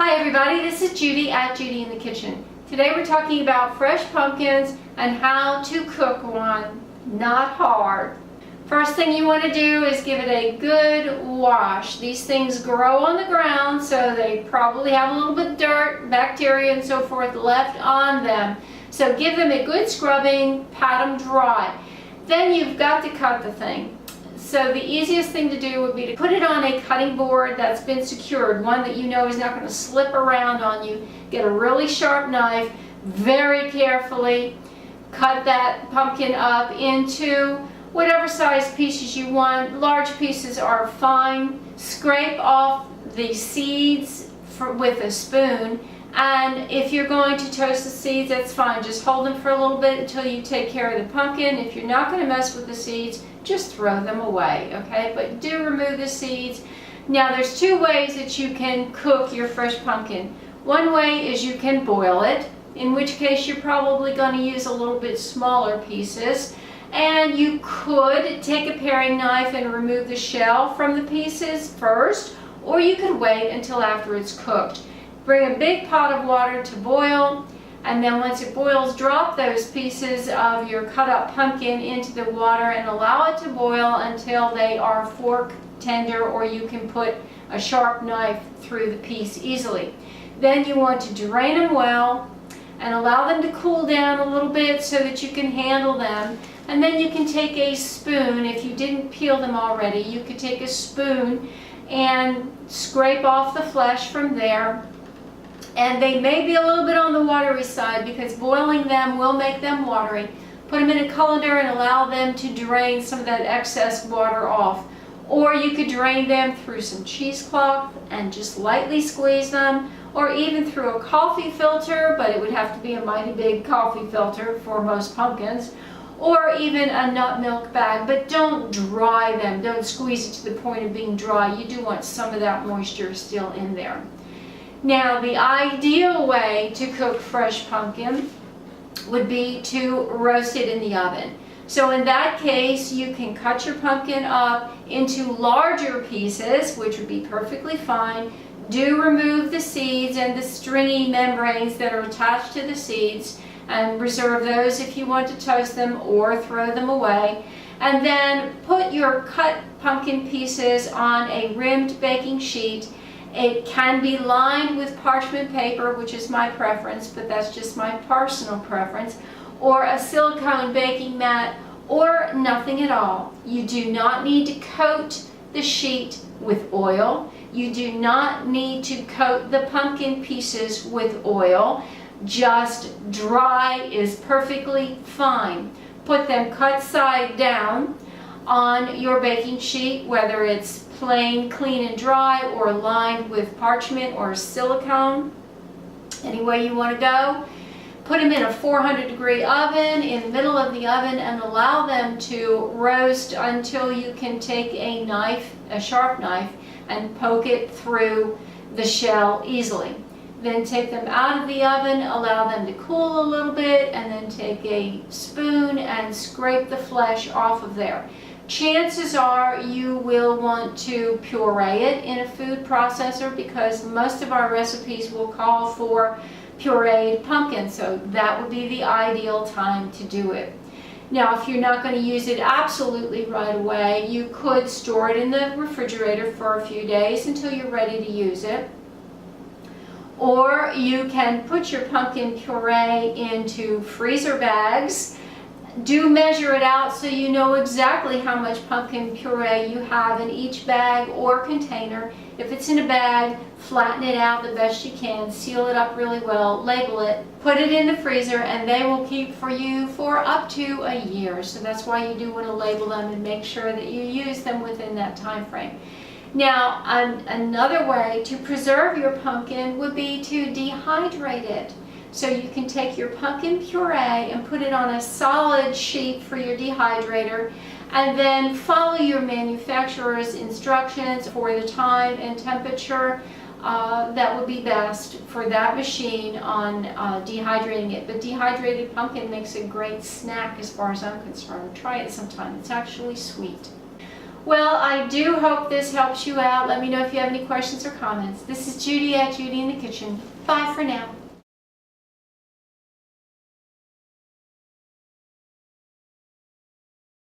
Hi everybody, this is Judy at Judy in the Kitchen. Today we're talking about fresh pumpkins and how to cook one, not hard. First thing you want to do is give it a good wash. These things grow on the ground, so they probably have a little bit of dirt, bacteria and so forth left on them. So give them a good scrubbing, pat them dry. Then you've got to cut the thing. So the easiest thing to do would be to put it on a cutting board that's been secured, one that you know is not going to slip around on you. Get a really sharp knife, very carefully cut that pumpkin up into whatever size pieces you want. Large pieces are fine. Scrape off the seeds with a spoon, and if you're going to toast the seeds, that's fine. Just hold them for a little bit until you take care of the pumpkin. If you're not going to mess with the seeds, just throw them away, okay? But do remove the seeds. Now there's two ways that you can cook your fresh pumpkin. One way is you can boil it, in which case you're probably going to use a little bit smaller pieces. And you could take a paring knife and remove the shell from the pieces first, or you could wait until after it's cooked. Bring a big pot of water to boil, and then once it boils, drop those pieces of your cut up pumpkin into the water and allow it to boil until they are fork tender, or you can put a sharp knife through the piece easily. Then you want to drain them well and allow them to cool down a little bit so that you can handle them. And then you can take a spoon, if you didn't peel them already, you could take a spoon and scrape off the flesh from there. And they may be a little bit on the watery side because boiling them will make them watery. Put them in a colander and allow them to drain some of that excess water off. Or you could drain them through some cheesecloth and just lightly squeeze them, or even through a coffee filter, but it would have to be a mighty big coffee filter for most pumpkins, or even a nut milk bag. But don't dry them. Don't squeeze it to the point of being dry. You do want some of that moisture still in there. Now, the ideal way to cook fresh pumpkin would be to roast it in the oven. So in that case, you can cut your pumpkin up into larger pieces, which would be perfectly fine. Do remove the seeds and the stringy membranes that are attached to the seeds, and reserve those if you want to toast them or throw them away. And then put your cut pumpkin pieces on a rimmed baking sheet. It can be lined with parchment paper, which is my preference, but that's just my personal preference, or a silicone baking mat, or nothing at all. You do not need to coat the sheet with oil. You do not need to coat the pumpkin pieces with oil. Just dry is perfectly fine. Put them cut side down on your baking sheet, whether it's plain, clean and dry, or lined with parchment or silicone, any way you want to go. Put them in a 400-degree oven in the middle of the oven and allow them to roast until you can take a knife, a sharp knife, and poke it through the shell easily. Then take them out of the oven, allow them to cool a little bit, and then take a spoon and scrape the flesh off of there. Chances are you will want to puree it in a food processor because most of our recipes will call for pureed pumpkin, so that would be the ideal time to do it. Now, if you're not going to use it absolutely right away, you could store it in the refrigerator for a few days until you're ready to use it. Or you can put your pumpkin puree into freezer bags. Do measure it out so you know exactly how much pumpkin puree you have in each bag or container. If it's in a bag, flatten it out the best you can, seal it up really well, label it, put it in the freezer, and they will keep for you for up to a year. So that's why you do want to label them and make sure that you use them within that time frame. Now, another way to preserve your pumpkin would be to dehydrate it. So you can take your pumpkin puree and put it on a solid sheet for your dehydrator, and then follow your manufacturer's instructions for the time and temperature that would be best for that machine on dehydrating it. But dehydrated pumpkin makes a great snack as far as I'm concerned. Try it sometime. It's actually sweet. Well, I do hope this helps you out. Let me know if you have any questions or comments. This is Judy at Judy in the Kitchen. Bye for now.